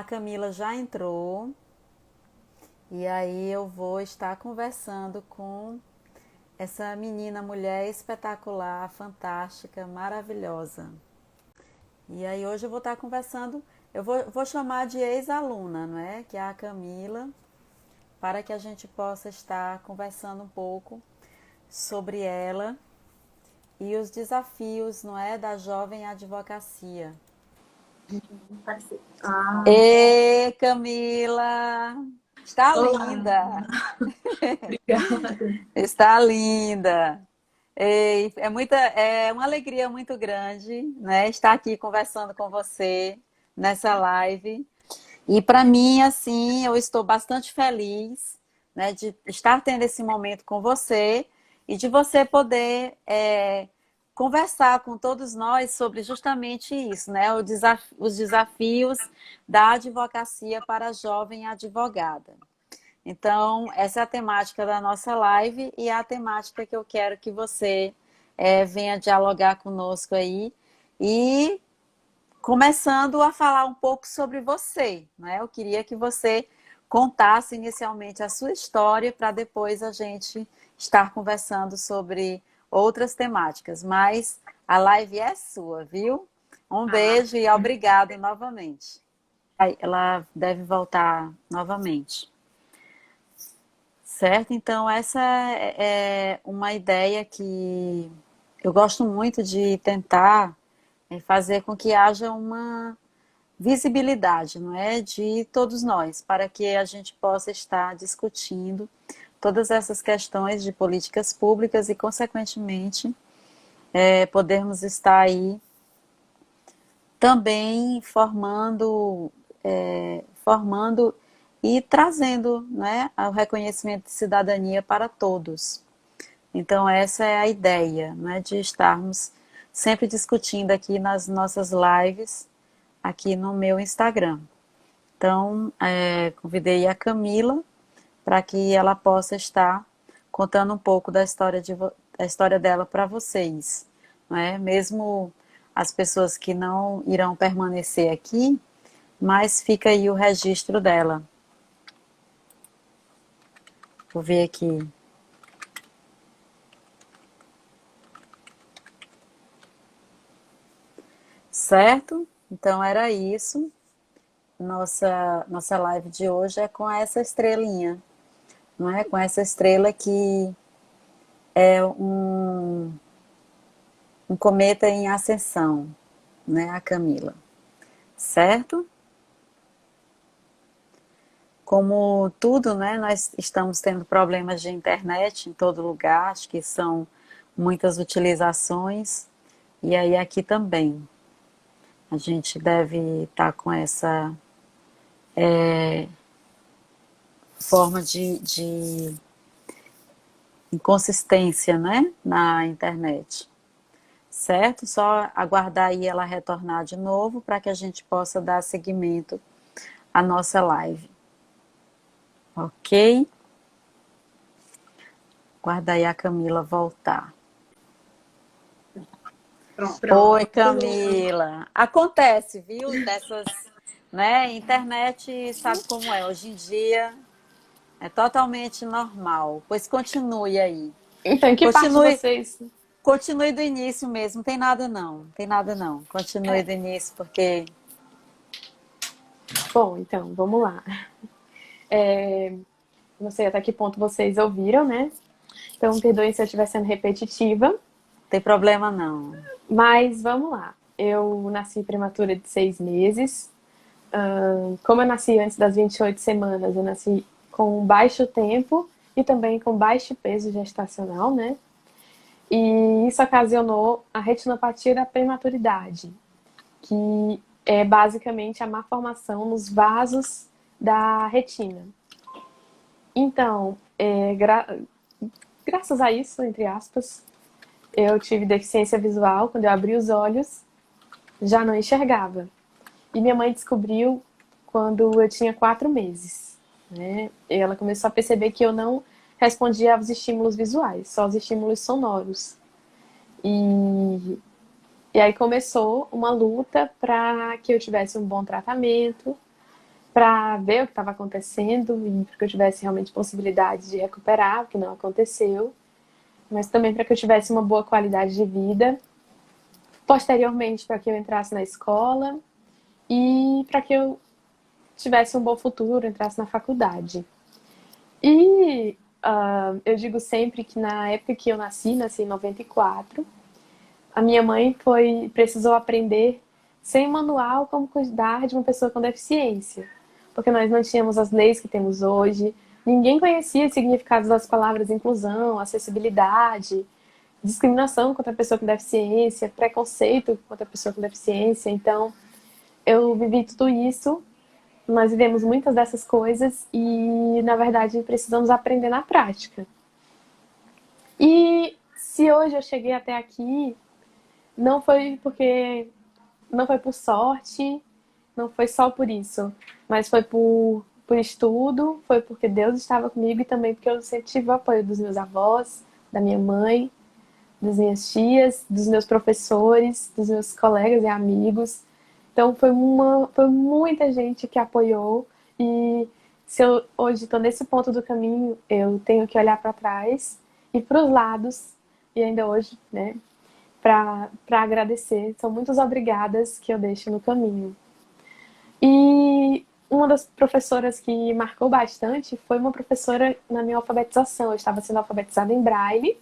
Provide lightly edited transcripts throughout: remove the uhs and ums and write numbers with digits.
a Camila já entrou e aí eu vou estar conversando com essa menina, mulher espetacular, fantástica, maravilhosa. E aí hoje eu vou estar conversando, eu vou chamar de ex-aluna, não é? Que é a Camila, para que a gente possa estar conversando um pouco sobre ela e os desafios, não é, da jovem advocacia. Ah, Ê, Camila! Está olá, linda! obrigada. Está linda! Ei, é uma alegria muito grande, né, estar aqui conversando com você nessa live. E para mim, assim, eu estou bastante feliz, né, de estar tendo esse momento com você e de você poder conversar com todos nós sobre justamente isso, né, os desafios da advocacia para a jovem advogada. Então, essa é a temática da nossa live e é a temática que eu quero que você venha dialogar conosco aí. E começando a falar um pouco sobre você, né? Eu queria que você contasse inicialmente a sua história para depois a gente estar conversando sobre outras temáticas. Mas a live é sua, viu? Um Ah, beijo e obrigado novamente. Ela deve voltar novamente. Certo? Então, essa é uma ideia que eu gosto muito de tentar fazer com que haja uma visibilidade, não é, de todos nós, para que a gente possa estar discutindo todas essas questões de políticas públicas e, consequentemente, podermos estar aí também formando e trazendo, né, o reconhecimento de cidadania para todos. Então, essa é a ideia, né, de estarmos sempre discutindo aqui nas nossas lives, aqui no meu Instagram. Então, convidei a Camila para que ela possa estar contando um pouco da história dela para vocês. Não é? Mesmo as pessoas que não irão permanecer aqui, mas fica aí o registro dela. Vou ver aqui. Certo? Então era isso. Nossa live de hoje é com essa estrelinha, não é? Com essa estrela que é um cometa em ascensão, né? A Camila. Certo? Como tudo, né? Nós estamos tendo problemas de internet em todo lugar, acho que são muitas utilizações, e aí aqui também. A gente deve estar com essa forma de inconsistência, né, na internet, certo? Só aguardar aí ela retornar de novo para que a gente possa dar seguimento à nossa live, ok? Aguardar aí a Camila voltar. Oi, pronto. Camila. Acontece, viu? Dessas, né? Internet sabe como é. Hoje em dia é totalmente normal. Pois continue aí. Então, em que parte Continue vocês. Continue do início mesmo, tem nada não, tem nada não. Continue É, do início, porque bom, então, vamos lá. Não sei até que ponto vocês ouviram, né? Então, perdoem se eu estiver sendo repetitiva, tem problema não. mas vamos lá. Eu nasci prematura de 6 meses. Como eu nasci antes das 28 semanas, eu nasci com baixo tempo e também com baixo peso gestacional, né? E isso ocasionou a retinopatia da prematuridade, que é basicamente a má formação nos vasos da retina. Então, graças a isso, entre aspas, eu tive deficiência visual. Quando eu abri os olhos, já não enxergava. E minha mãe descobriu quando eu tinha 4 meses, né? E ela começou a perceber que eu não respondia aos estímulos visuais, só aos estímulos sonoros. E aí começou uma luta para que eu tivesse um bom tratamento, para ver o que estava acontecendo e para que eu tivesse realmente possibilidade de recuperar, o que não aconteceu, mas também para que eu tivesse uma boa qualidade de vida. Posteriormente, para que eu entrasse na escola e para que eu tivesse um bom futuro, entrasse na faculdade. E eu digo sempre que na época que eu nasci em 94, a minha mãe precisou aprender sem manual como cuidar de uma pessoa com deficiência, porque nós não tínhamos as leis que temos hoje, ninguém conhecia os significados das palavras inclusão, acessibilidade, discriminação contra a pessoa com deficiência, preconceito contra a pessoa com deficiência. Então, eu vivi tudo isso, nós vivemos muitas dessas coisas e, na verdade, precisamos aprender na prática. E se hoje eu cheguei até aqui, não foi por sorte, não foi só por isso, mas foi por estudo, foi porque Deus estava comigo e também porque eu sempre tive o apoio dos meus avós, da minha mãe, das minhas tias, dos meus professores, dos meus colegas e amigos. Então foi muita gente que apoiou e se eu hoje estou nesse ponto do caminho, eu tenho que olhar para trás e para os lados e ainda hoje, né, para agradecer. São muitas obrigadas que eu deixo no caminho. E uma das professoras que marcou bastante foi uma professora na minha alfabetização. Eu estava sendo alfabetizada em Braille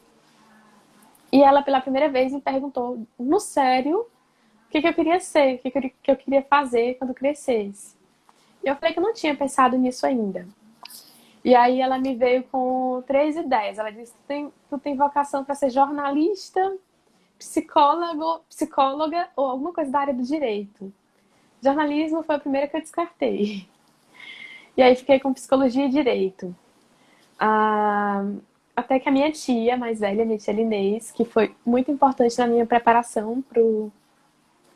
e ela pela primeira vez me perguntou, no sério, o que eu queria ser, o que eu queria fazer quando crescesse. E eu falei que eu não tinha pensado nisso ainda. E aí ela me veio com 3 ideias. Ela disse, tu tem vocação para ser jornalista, psicóloga ou alguma coisa da área do direito. Jornalismo foi a primeira que eu descartei. E aí fiquei com psicologia e direito. Até que a minha tia mais velha, minha tia Linês, que foi muito importante na minha preparação para o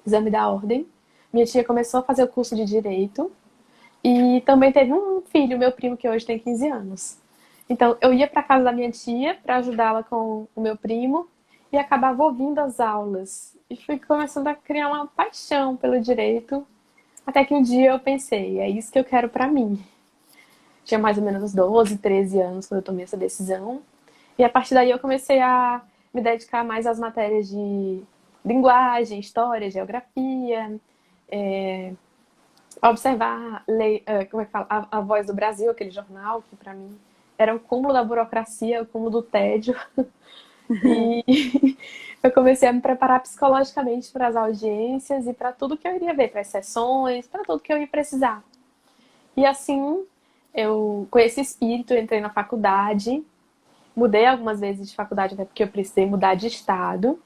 exame da ordem. Minha tia começou a fazer o curso de direito e também teve um filho, meu primo, que hoje tem 15 anos. Então, eu ia para casa da minha tia para ajudá-la com o meu primo e acabava ouvindo as aulas. E fui começando a criar uma paixão pelo direito, até que um dia eu pensei, é isso que eu quero para mim. Tinha mais ou menos uns 12, 13 anos quando eu tomei essa decisão. E a partir daí eu comecei a me dedicar mais às matérias de linguagem, história, geografia, observar como é que fala? A Voz do Brasil, aquele jornal que para mim era o cúmulo da burocracia, o cúmulo do tédio. E eu comecei a me preparar psicologicamente para as audiências e para tudo que eu iria ver, para as sessões, para tudo que eu ia precisar. E assim, eu com esse espírito entrei na faculdade, mudei algumas vezes de faculdade, até porque eu precisei mudar de estado.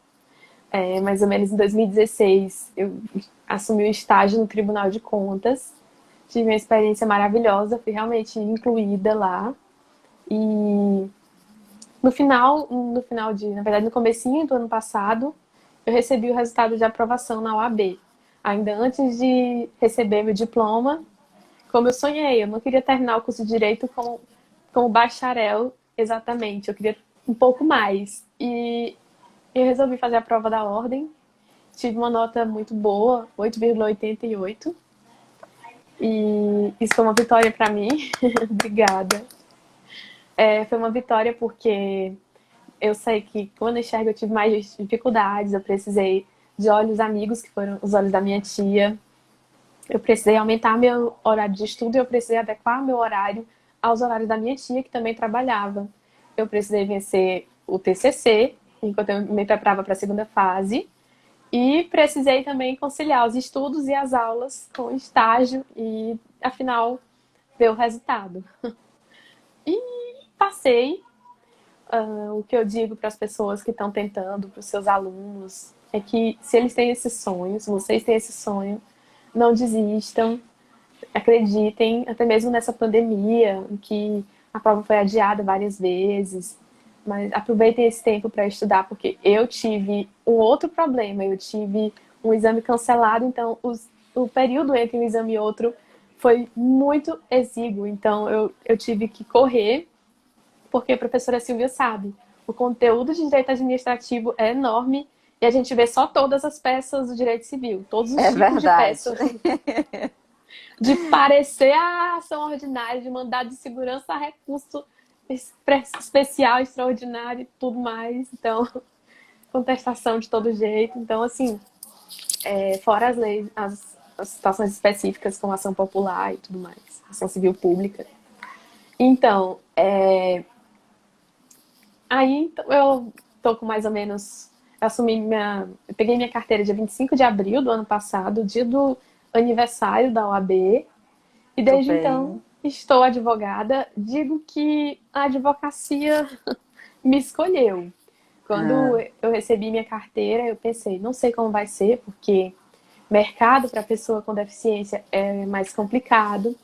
Mais ou menos em 2016, eu assumi o estágio no Tribunal de Contas. Tive uma experiência maravilhosa, fui realmente incluída lá. E na verdade, no comecinho do ano passado, eu recebi o resultado de aprovação na OAB. Ainda antes de receber meu diploma, como eu sonhei, eu não queria terminar o curso de Direito como bacharel exatamente, eu queria um pouco mais. E eu resolvi fazer a prova da ordem. Tive uma nota muito boa, 8,88. E isso foi uma vitória para mim. Obrigada. Foi uma vitória porque eu sei que quando eu enxergo eu tive mais dificuldades. Eu precisei de olhos amigos, que foram os olhos da minha tia. Eu precisei aumentar meu horário de estudo e eu precisei adequar meu horário aos horários da minha tia, que também trabalhava. Eu precisei vencer o TCC, enquanto eu me preparava para a segunda fase. E precisei também conciliar os estudos e as aulas com o estágio e, afinal, ver o resultado. E passei. O que eu digo para as pessoas que estão tentando, para os seus alunos, é que se eles têm esse sonho, se vocês têm esse sonho, não desistam, acreditem, até mesmo nessa pandemia, em que a prova foi adiada várias vezes, mas aproveitem esse tempo para estudar, porque eu tive um outro problema, eu tive um exame cancelado, então o período entre um exame e outro foi muito exíguo, então eu tive que correr, porque a professora Silvia sabe, o conteúdo de direito administrativo é enorme e a gente vê só todas as peças do direito civil, todos os tipos de peças. de parecer a ação ordinária, de mandado de segurança a recurso especial, extraordinário e tudo mais. Então, contestação de todo jeito. Então, assim, fora as leis, as situações específicas como ação popular e tudo mais, ação civil pública. Então, aí eu tô com mais ou menos. Eu peguei minha carteira dia 25 de abril do ano passado, dia do aniversário da OAB, e Tudo desde então bem. estou advogada. Digo que a advocacia me escolheu. Quando Ah, eu recebi minha carteira, eu pensei, não sei como vai ser, porque mercado para pessoa com deficiência é mais complicado.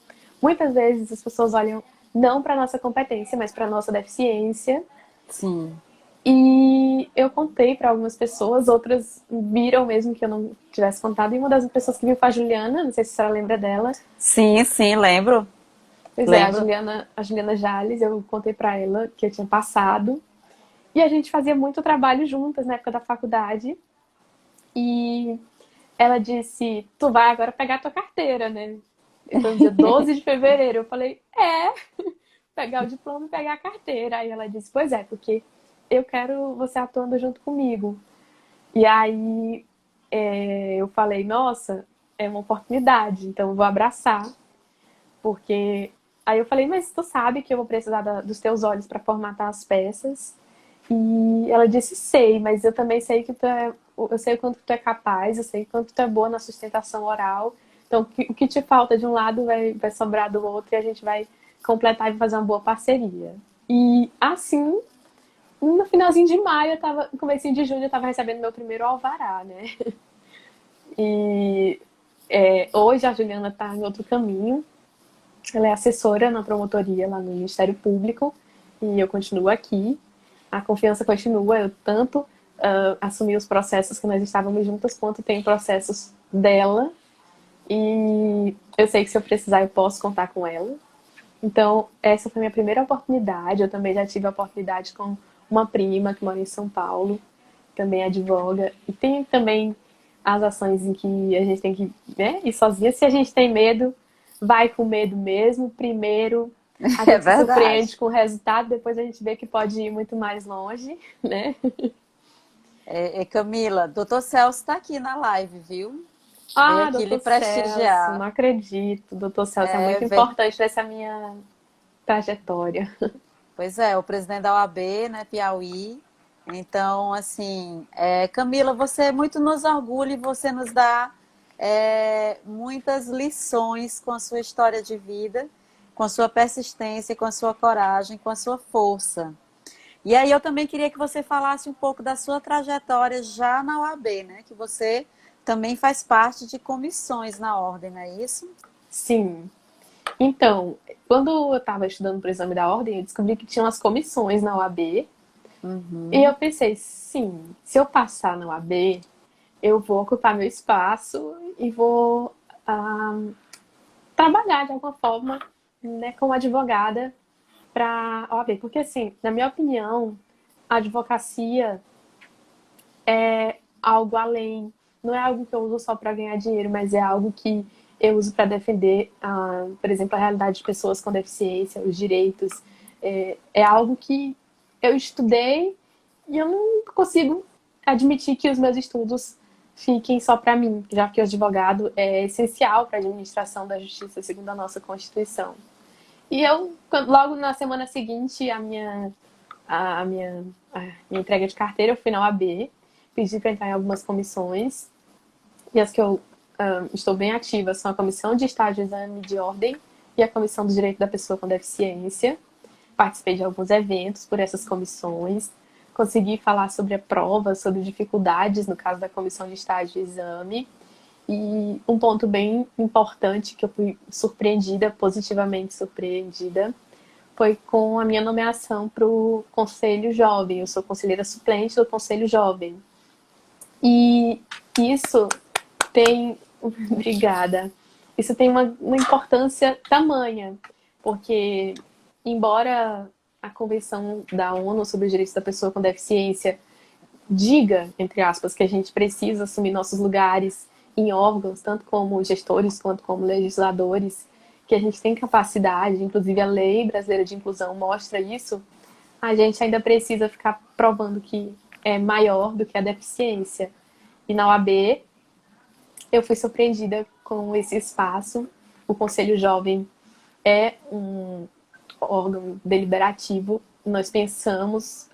Muitas vezes as pessoas olham não para nossa competência, mas para nossa deficiência. sim. E eu contei para algumas pessoas, outras viram mesmo que eu não tivesse contado. E uma das pessoas que viu foi a Juliana, não sei se a senhora lembra dela. Sim, sim, lembro. Pois é, Lembro. A Juliana Jales, eu contei para ela que eu tinha passado. E a gente fazia muito trabalho juntas na época da faculdade. E ela disse: Tu vai agora pegar a tua carteira, né? E foi no dia 12 de fevereiro. Eu falei: pegar o diploma e pegar a carteira. Aí ela disse: Pois é, porque eu quero você atuando junto comigo. E aí eu falei: Nossa, é uma oportunidade, então eu vou abraçar. Porque aí eu falei: Mas tu sabe que eu vou precisar dos teus olhos para formatar as peças? E ela disse: Sei, mas eu também sei que eu sei o quanto tu é capaz, eu sei o quanto tu é boa na sustentação oral. Então, o que te falta de um lado vai sobrar do outro e a gente vai completar e fazer uma boa parceria. E assim, no finalzinho de maio, no comecinho de junho, eu estava recebendo meu primeiro alvará, né? E hoje a Juliana está em outro caminho. Ela é assessora na promotoria lá no Ministério Público e eu continuo aqui. A confiança continua, eu tanto assumi os processos que nós estávamos juntas, quanto tem processos dela. E eu sei que se eu precisar, eu posso contar com ela. Então, essa foi a minha primeira oportunidade. Eu também já tive a oportunidade com uma prima que mora em São Paulo, também advoga. E tem também as ações em que a gente tem que ir sozinha. Se a gente tem medo, vai com medo mesmo. Primeiro, a É gente se verdade. surpreende com o resultado, depois a gente vê que pode ir muito mais longe, né? Camila, doutor Celso está aqui na live, viu? Veio Ah, aqui lhe doutor Celso, não prestigiar. acredito. Doutor Celso é É, muito veio. importante nessa minha trajetória. Pois é, o presidente da OAB, né, Piauí. Então, assim, Camila, você muito nos orgulha e você nos dá muitas lições com a sua história de vida, com a sua persistência, com a sua coragem, com a sua força. E aí eu também queria que você falasse um pouco da sua trajetória já na OAB, né? Que você também faz parte de comissões na ordem, não é isso? Sim. Então, quando eu estava estudando para o exame da ordem, eu descobri que tinha umas comissões na UAB. E eu Uhum. pensei, sim, se eu passar na UAB, eu vou ocupar meu espaço e vou trabalhar de alguma forma, né, como advogada para a OAB. Porque, assim, na minha opinião, a advocacia é algo além. Não é algo que eu uso só para ganhar dinheiro, mas é algo que eu uso para defender, por exemplo, a realidade de pessoas com deficiência, os direitos. É algo que eu estudei e eu não consigo admitir que os meus estudos fiquem só para mim, já que o advogado é essencial para a administração da justiça, segundo a nossa Constituição. E eu, logo na semana seguinte, a minha, a minha entrega de carteira, eu fui na OAB, pedi para entrar em algumas comissões, e as que eu estou bem ativa são a Comissão de Estágio e Exame de Ordem e a Comissão do Direito da Pessoa com Deficiência. Participei de alguns eventos por essas comissões, consegui falar sobre a prova, sobre dificuldades no caso da Comissão de Estágio e Exame. E um ponto bem importante que eu fui surpreendida, positivamente surpreendida, foi com a minha nomeação para o Conselho Jovem. Eu sou conselheira suplente do Conselho Jovem. E isso tem. Obrigada. Isso tem uma importância tamanha, porque, embora a Convenção da ONU sobre os Direitos da Pessoa com Deficiência diga, entre aspas, que a gente precisa assumir nossos lugares em órgãos, tanto como gestores quanto como legisladores, que a gente tem capacidade, inclusive a Lei Brasileira de Inclusão mostra isso, a gente ainda precisa ficar provando que é maior do que a deficiência. E na OAB, eu fui surpreendida com esse espaço. O Conselho Jovem é um órgão deliberativo. Nós pensamos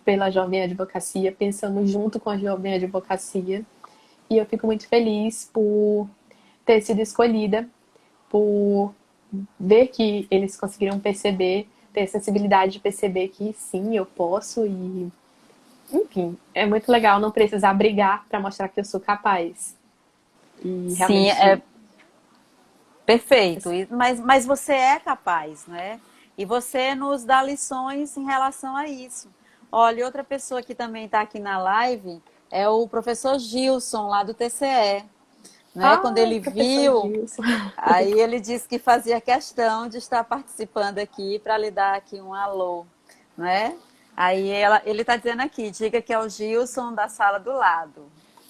pela Jovem Advocacia, pensamos junto com a Jovem Advocacia. E eu fico muito feliz por ter sido escolhida, por ver que eles conseguiram perceber, ter a sensibilidade de perceber que sim, eu posso e, enfim, é muito legal não precisar brigar para mostrar que eu sou capaz. E Sim, realmente, é perfeito. Mas você é capaz, né? E você nos dá lições em relação a isso. Olha, outra pessoa que também está aqui na live é o professor Gilson, lá do TCE, né? Quando ele professor viu, Gilson. aí ele disse que fazia questão de estar participando aqui para lhe dar aqui um alô, né? Aí ele está dizendo aqui, diga que é o Gilson da sala do lado.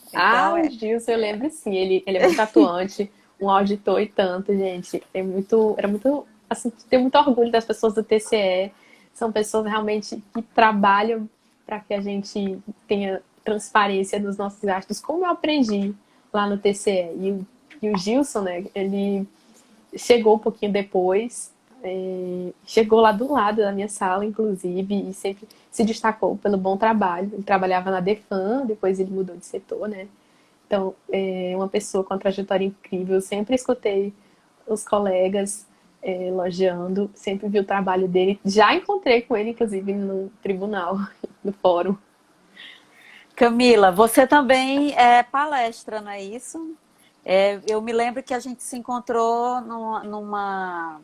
Então, O Gilson, eu lembro sim, ele é muito atuante, um auditor e tanto, gente. Era muito, assim, tenho muito orgulho das pessoas do TCE. São pessoas realmente que trabalham para que a gente tenha transparência nos nossos gastos, como eu aprendi lá no TCE. E o Gilson, né, ele chegou um pouquinho depois, chegou lá do lado da minha sala, inclusive, e sempre se destacou pelo bom trabalho. Ele trabalhava na Defam, depois ele mudou de setor, né? Então, é uma pessoa com uma trajetória incrível. Eu sempre escutei os colegas elogiando, sempre vi o trabalho dele. Já encontrei com ele, inclusive, no tribunal, no fórum. Camila, você também é palestra, não é isso? Eu me lembro que a gente se encontrou numa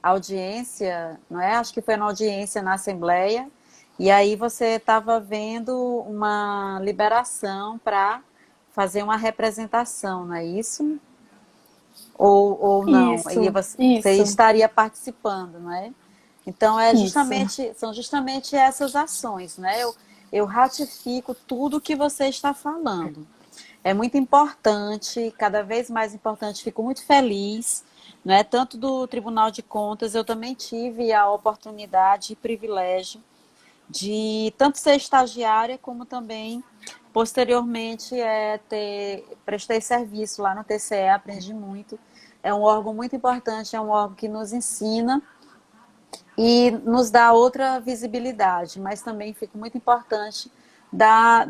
audiência, não é? Acho que foi na audiência na Assembleia, e aí você estava vendo uma liberação para fazer uma representação, não é isso? Ou não? E Isso, você isso, estaria participando, não é? Então, isso. são justamente essas ações, né? Eu ratifico tudo que você está falando. É muito importante, cada vez mais importante, fico muito feliz, né? Tanto do Tribunal de Contas, eu também tive a oportunidade e privilégio de tanto ser estagiária, como também, posteriormente, prestei serviço lá no TCE, aprendi muito. É um órgão muito importante, é um órgão que nos ensina e nos dá outra visibilidade, mas também fica muito importante da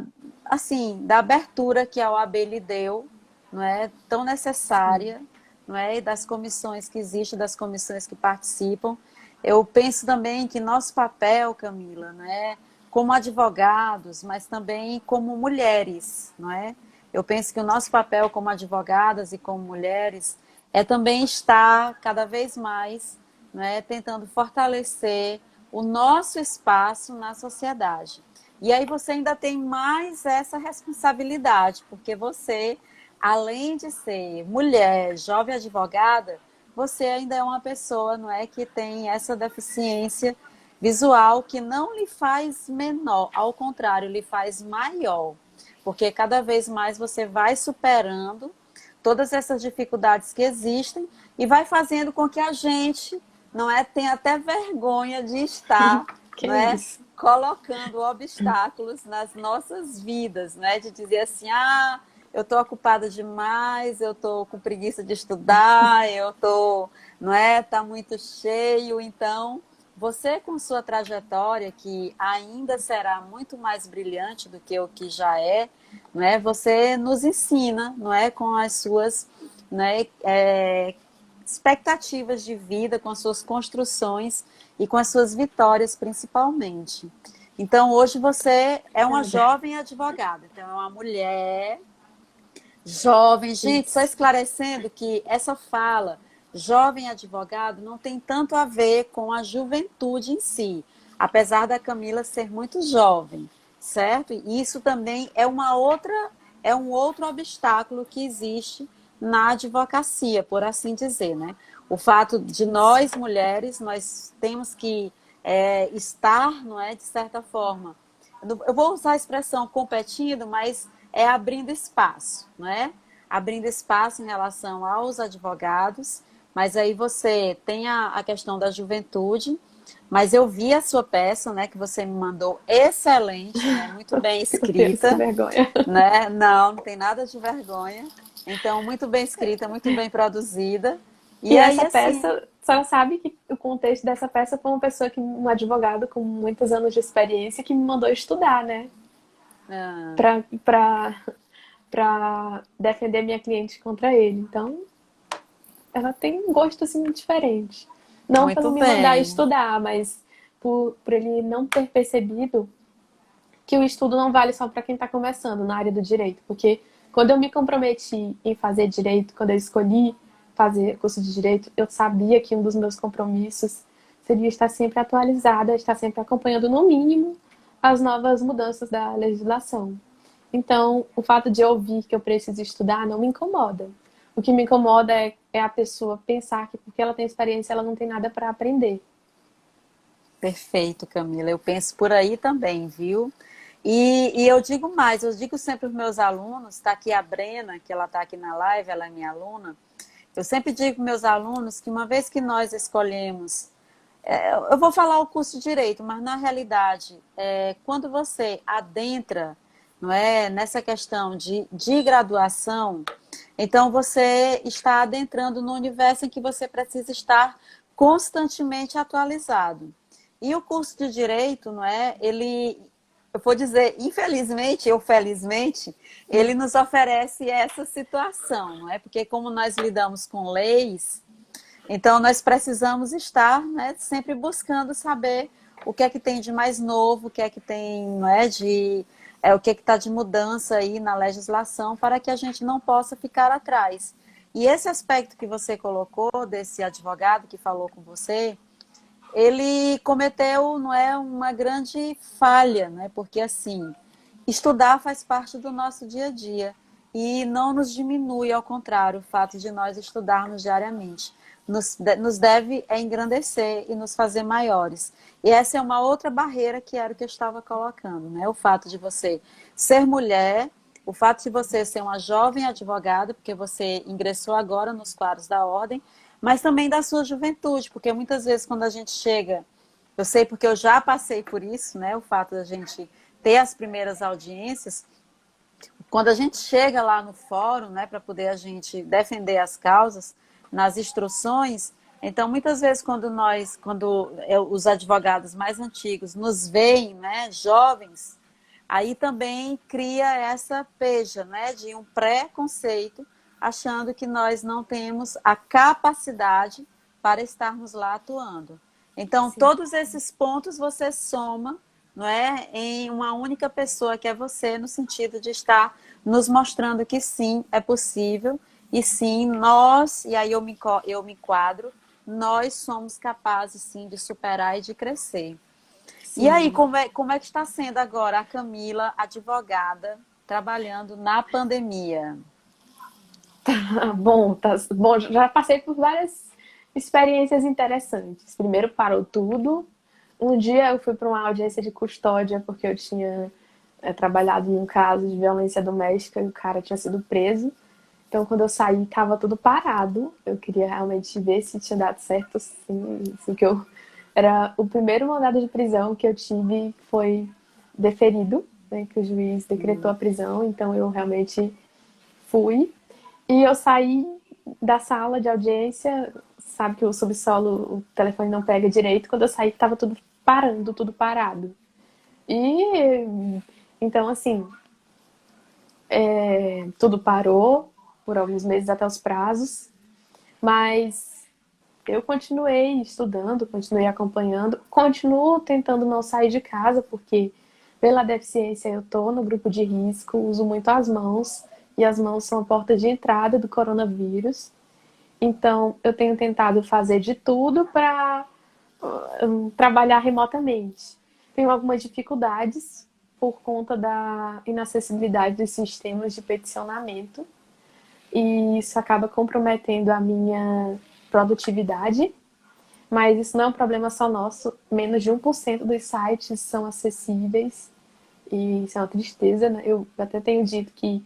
abertura que a OAB lhe deu, não é, tão necessária, não é, e das comissões que existem, das comissões que participam. Eu penso também que nosso papel, Camila, não é, como advogados, mas também como mulheres, não é? Eu penso que o nosso papel como advogadas e como mulheres é também estar cada vez mais, né, tentando fortalecer o nosso espaço na sociedade. E aí você ainda tem mais essa responsabilidade, porque você, além de ser mulher, jovem advogada, você ainda é uma pessoa, não é, que tem essa deficiência visual que não lhe faz menor, ao contrário, lhe faz maior, porque cada vez mais você vai superando todas essas dificuldades que existem e vai fazendo com que a gente, não é, tenha até vergonha de estar, Que não é, isso. colocando obstáculos nas nossas vidas, né, de dizer assim, eu estou ocupada demais, eu estou com preguiça de estudar, eu estou, não é, tá muito cheio, então você com sua trajetória que ainda será muito mais brilhante do que o que já é, não é? Você nos ensina, não é, com as suas, né, expectativas de vida, com as suas construções e com as suas vitórias, principalmente. Então, hoje você é uma Obrigada. jovem advogada, então é uma mulher jovem. Gente, só Isso. esclarecendo que essa fala, jovem advogado, não tem tanto a ver com a juventude em si, apesar da Camila ser muito jovem, certo? E isso também é um outro obstáculo que existe na advocacia, por assim dizer, né? O fato de nós, mulheres, nós temos que estar, não é, de certa forma, eu vou usar a expressão competindo, mas é abrindo espaço, não é? abrindo espaço em relação aos advogados, mas aí você tem a questão da juventude, mas eu vi a sua peça, né, que você me mandou, excelente, né, muito bem Meu Deus, que escrita, vergonha. né? Não, não tem nada de vergonha. Então, muito bem escrita, muito bem produzida. E E aí, essa assim, peça, só sabe que o contexto dessa peça foi uma pessoa que, um advogado com muitos anos de experiência que me mandou estudar, né? ah, Pra, pra, pra defender minha cliente contra ele. Então, ela tem um gosto assim diferente. Não pelo muito me mandar bem. estudar, mas por ele não ter percebido que o estudo não vale só para quem está começando na área do direito. Porque quando eu me comprometi em fazer direito, quando eu escolhi fazer curso de direito, eu sabia que um dos meus compromissos seria estar sempre atualizada, estar sempre acompanhando, no mínimo, as novas mudanças da legislação. Então, o fato de eu ouvir que eu preciso estudar não me incomoda. O que me incomoda é a pessoa pensar que porque ela tem experiência, ela não tem nada para aprender. Perfeito, Camila. Eu penso por aí também, viu? E eu digo mais, eu digo sempre aos meus alunos, está aqui a Brena, que ela está aqui na live, ela é minha aluna. Eu sempre digo para meus alunos que uma vez que nós escolhemos, eu vou falar o curso de direito, mas na realidade, quando você adentra, não é, nessa questão de graduação, então você está adentrando no universo em que você precisa estar constantemente atualizado. E o curso de direito, não é? Eu vou dizer, infelizmente ou felizmente, ele nos oferece essa situação, não é? Porque como nós lidamos com leis, então nós precisamos estar, né, sempre buscando saber o que é que tem de mais novo, o que é que tem, não é, o que é que está de mudança aí na legislação para que a gente não possa ficar atrás. E esse aspecto que você colocou desse advogado que falou com você, ele cometeu, não é, uma grande falha, né? Porque assim, estudar faz parte do nosso dia a dia e não nos diminui, ao contrário, o fato de nós estudarmos diariamente. Nos deve engrandecer e nos fazer maiores. E essa é uma outra barreira que era o que eu estava colocando, né? O fato de você ser mulher, o fato de você ser uma jovem advogada, porque você ingressou agora nos quadros da ordem, mas também da sua juventude, porque muitas vezes quando a gente chega, eu sei porque eu já passei por isso, né? O fato da gente ter as primeiras audiências, quando a gente chega lá no fórum, né, para poder a gente defender as causas, nas instruções, então muitas vezes quando os advogados mais antigos nos veem, né, jovens, aí também cria essa peja, né, de um preconceito, achando que nós não temos a capacidade para estarmos lá atuando. Então, Sim. todos esses pontos você soma, não é, em uma única pessoa que é você, no sentido de estar nos mostrando que sim, é possível, e sim, nós, e aí eu me enquadro, nós somos capazes sim de superar e de crescer. E aí, Sim. como é que está sendo agora a Camila, advogada, trabalhando na pandemia? Bom, tá, bom, já passei por várias experiências interessantes. Primeiro parou tudo. Um dia eu fui para uma audiência de custódia porque eu tinha trabalhado num caso de violência doméstica e o cara tinha sido preso. Então, quando eu saí, estava tudo parado. Eu queria realmente ver se tinha dado certo, sim. Assim, que eu era o primeiro mandado de prisão que eu tive foi deferido, né, que o juiz decretou a prisão. Então, eu realmente fui. E eu saí da sala de audiência, sabe que o subsolo, o telefone não pega direito. Quando eu saí, estava tudo parando, tudo parado. E então, assim, tudo parou por alguns meses até os prazos, mas eu continuei estudando, continuei acompanhando, continuo tentando não sair de casa, porque pela deficiência eu estou no grupo de risco, uso muito as mãos, e as mãos são a porta de entrada do coronavírus. Então, eu tenho tentado fazer de tudo para trabalhar remotamente. Tenho algumas dificuldades por conta da inacessibilidade dos sistemas de peticionamento, e isso acaba comprometendo a minha produtividade, mas isso não é um problema só nosso. Menos de 1% dos sites são acessíveis e isso é uma tristeza, né? Eu até tenho dito que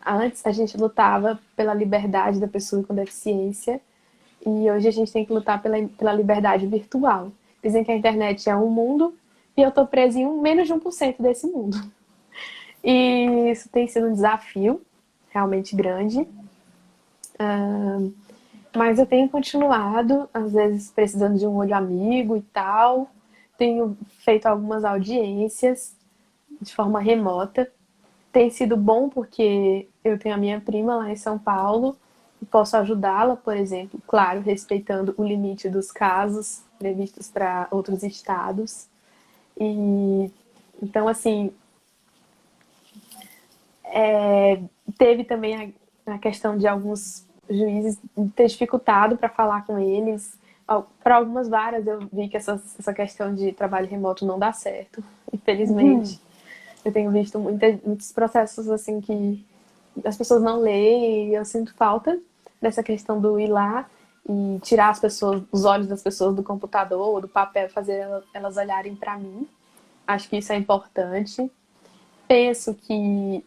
Antes a gente lutava pela liberdade da pessoa com deficiência e hoje a gente tem que lutar pela liberdade virtual. Dizem que a internet é um mundo e eu tô presa em menos de 1% desse mundo. E isso tem sido um desafio realmente grande. Mas eu tenho continuado, às vezes precisando de um olho amigo e tal. Tenho feito algumas audiências de forma remota. Tem sido bom porque eu tenho a minha prima lá em São Paulo e posso ajudá-la, por exemplo, claro, respeitando o limite dos casos previstos para outros estados. E então, assim, teve também a questão de alguns juízes ter dificultado para falar com eles. Para algumas varas eu vi que essa questão de trabalho remoto não dá certo, infelizmente. Eu tenho visto muitos processos assim que as pessoas não leem e eu sinto falta dessa questão do ir lá e tirar as pessoas, os olhos das pessoas do computador ou do papel, fazer elas olharem para mim. Acho que isso é importante. Penso que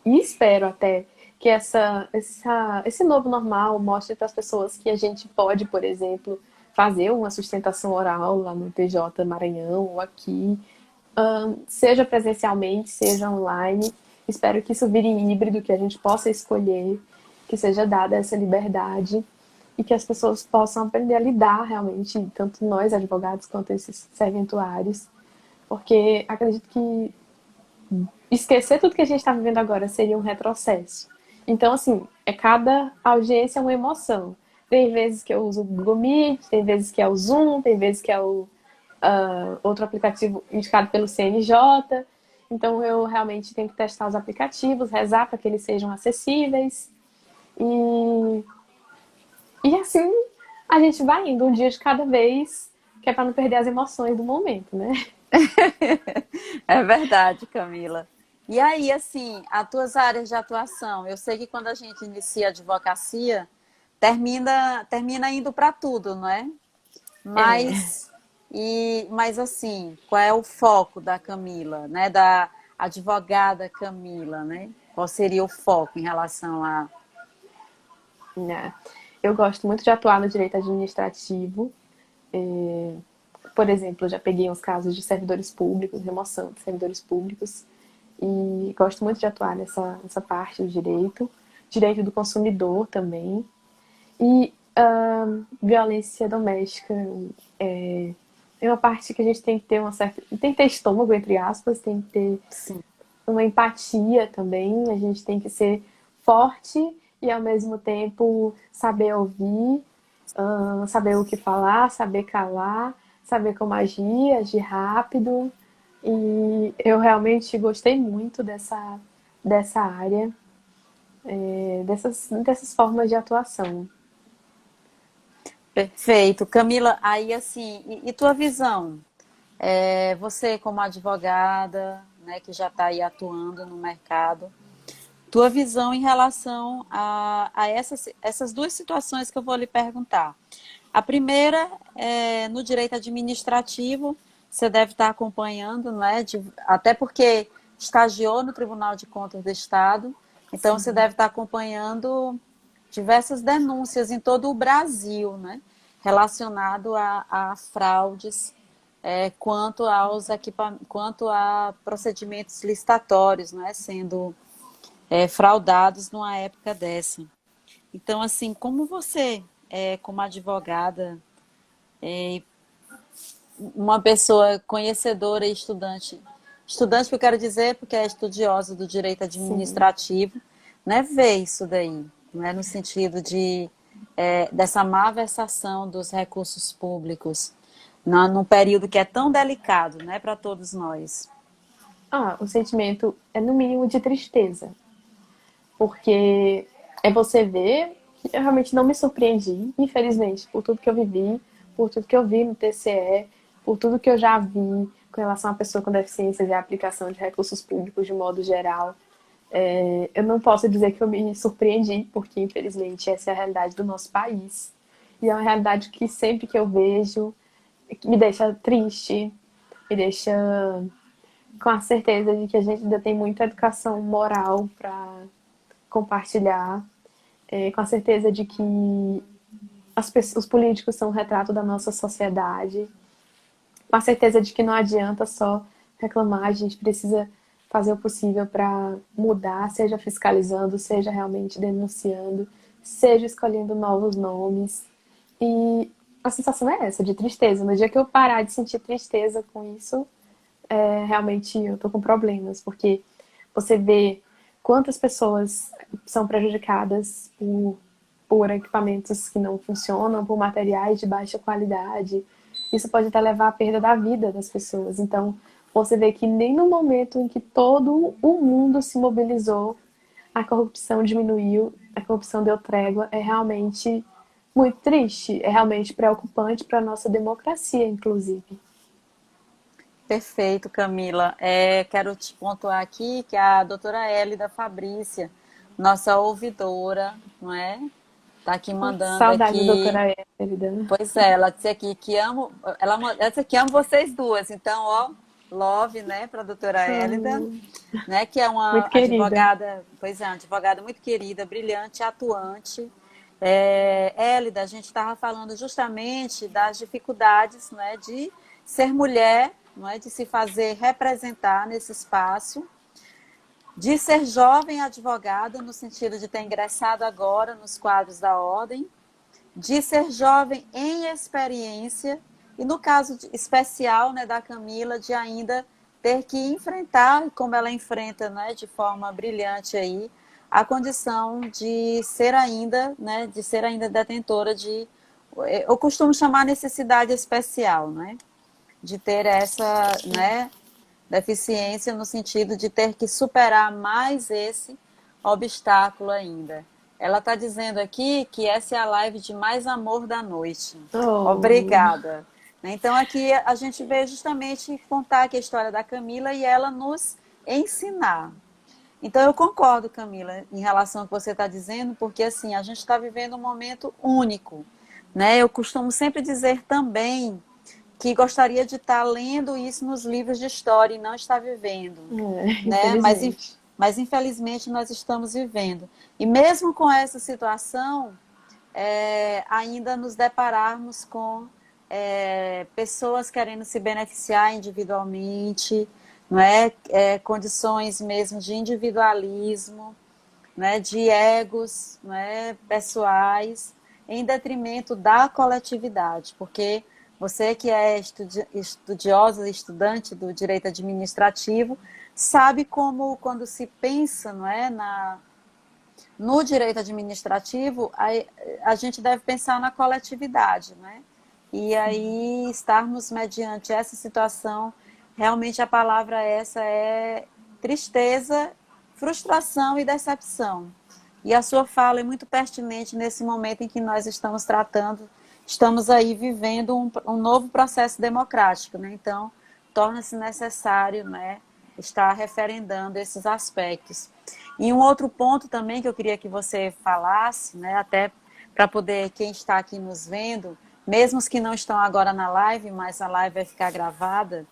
e espero até que esse novo normal mostre para as pessoas que a gente pode, por exemplo, fazer uma sustentação oral lá no TJ Maranhão ou aqui, seja presencialmente, seja online. Espero que isso vire híbrido, que a gente possa escolher, que seja dada essa liberdade e que as pessoas possam aprender a lidar realmente, tanto nós advogados quanto esses serventuários, porque acredito que esquecer tudo que a gente está vivendo agora seria um retrocesso. Então, assim, cada audiência é uma emoção. Tem vezes que eu uso o Google Meet, tem vezes que é o Zoom, tem vezes que é o outro aplicativo indicado pelo CNJ. Então, eu realmente tenho que testar os aplicativos, rezar para que eles sejam acessíveis. E assim, a gente vai indo um dia de cada vez, que é para não perder as emoções do momento, né? É verdade, Camila. E aí, assim, as tuas áreas de atuação? Eu sei que quando a gente inicia a advocacia, termina indo para tudo, não é? É, Mas assim, qual é o foco da Camila, né? Da advogada Camila, né? Qual seria o foco em relação a... né? Eu gosto muito de atuar no direito administrativo. Por exemplo, eu já peguei uns casos de servidores públicos, remoção de servidores públicos, e gosto muito de atuar nessa parte do direito. Direito do consumidor também. E violência doméstica é uma parte que a gente tem que ter tem que ter estômago, entre aspas, tem que ter Sim. uma empatia também, a gente tem que ser forte e ao mesmo tempo saber ouvir, saber o que falar, saber calar, saber como agir rápido. E eu realmente gostei muito dessa área, dessas formas de atuação. Perfeito. Camila, aí assim, e tua visão? Você como advogada, né, que já está aí atuando no mercado, tua visão em relação a essas duas situações que eu vou lhe perguntar. A primeira é no direito administrativo, você deve estar acompanhando, né? Até porque estagiou no Tribunal de Contas do Estado, então você deve estar acompanhando diversas denúncias em todo o Brasil, né? Relacionado a fraudes quanto a procedimentos licitatórios, né? Sendo fraudados numa época dessa. Então, assim, como você, como advogada, uma pessoa conhecedora e estudante que eu quero dizer porque é estudiosa do direito Sim. administrativo, né, vê isso daí, né, no sentido dessa malversação dos recursos públicos, num período que é tão delicado, né, para todos nós. O sentimento é no mínimo de tristeza, porque é você ver que eu realmente não me surpreendi, infelizmente, por tudo que eu vivi, por tudo que eu vi no TCE, por tudo que eu já vi com relação à pessoa com deficiências e a aplicação de recursos públicos de modo geral. Eu não posso dizer que eu me surpreendi, porque infelizmente essa é a realidade do nosso país. E é uma realidade que sempre que eu vejo me deixa triste, me deixa com a certeza de que a gente ainda tem muita educação moral para compartilhar, com a certeza de que os políticos são um retrato da nossa sociedade, com a certeza de que não adianta só reclamar, a gente precisa fazer o possível para mudar, seja fiscalizando, seja realmente denunciando, seja escolhendo novos nomes. E a sensação é essa, de tristeza. No dia que eu parar de sentir tristeza com isso, realmente eu tô com problemas, porque você vê quantas pessoas são prejudicadas por equipamentos que não funcionam, por materiais de baixa qualidade. Isso pode até levar à perda da vida das pessoas. Então, você vê que nem no momento em que todo o mundo se mobilizou, a corrupção diminuiu, a corrupção deu trégua. É realmente muito triste, é realmente preocupante para a nossa democracia, inclusive. Perfeito, Camila. Quero te pontuar aqui que a doutora Hélida Fabrícia, nossa ouvidora, não é? Tá aqui mandando Saudade da aqui. doutora Hélida. Pois é, ela disse aqui que amo, ela disse que amo vocês duas. Então, ó, love, né, para a doutora Hélida, né, que é uma Muito querida. advogada, pois é, uma advogada muito querida, brilhante, atuante. Hélida, a gente estava falando justamente das dificuldades, né, de ser mulher, não é, de se fazer representar nesse espaço, de ser jovem advogada, no sentido de ter ingressado agora nos quadros da ordem, de ser jovem em experiência e no caso especial, né, da Camila, de ainda ter que enfrentar, como ela enfrenta, né, de forma brilhante aí, a condição de ser ainda, né, de ser ainda detentora de, eu costumo chamar necessidade especial, né, de ter essa, né, deficiência no sentido de ter que superar mais esse obstáculo ainda. Ela está dizendo aqui que essa é a live de mais amor da noite. Oh, Obrigada. Então aqui a gente veio justamente contar aqui a história da Camila e ela nos ensinar. Então eu concordo, Camila, em relação ao que você está dizendo, porque assim, a gente está vivendo um momento único, né? Eu costumo sempre dizer também que gostaria de estar lendo isso nos livros de história e não estar vivendo, né? infelizmente. Mas infelizmente nós estamos vivendo. E mesmo com essa situação, ainda nos depararmos com pessoas querendo se beneficiar individualmente, não é? Condições mesmo de individualismo, né? De egos, não é? Pessoais, em detrimento da coletividade, porque você que é estudiosa, estudante do direito administrativo, sabe como quando se pensa, não é, no direito administrativo, a gente deve pensar na coletividade, né? E aí estarmos mediante essa situação, realmente a palavra essa é tristeza, frustração e decepção. E a sua fala é muito pertinente nesse momento em que nós estamos tratando, estamos aí vivendo um novo processo democrático, né? Então, torna-se necessário, né, estar referendando esses aspectos. E um outro ponto também que eu queria que você falasse, né, até para poder, quem está aqui nos vendo, mesmo os que não estão agora na live, mas a live vai ficar gravada,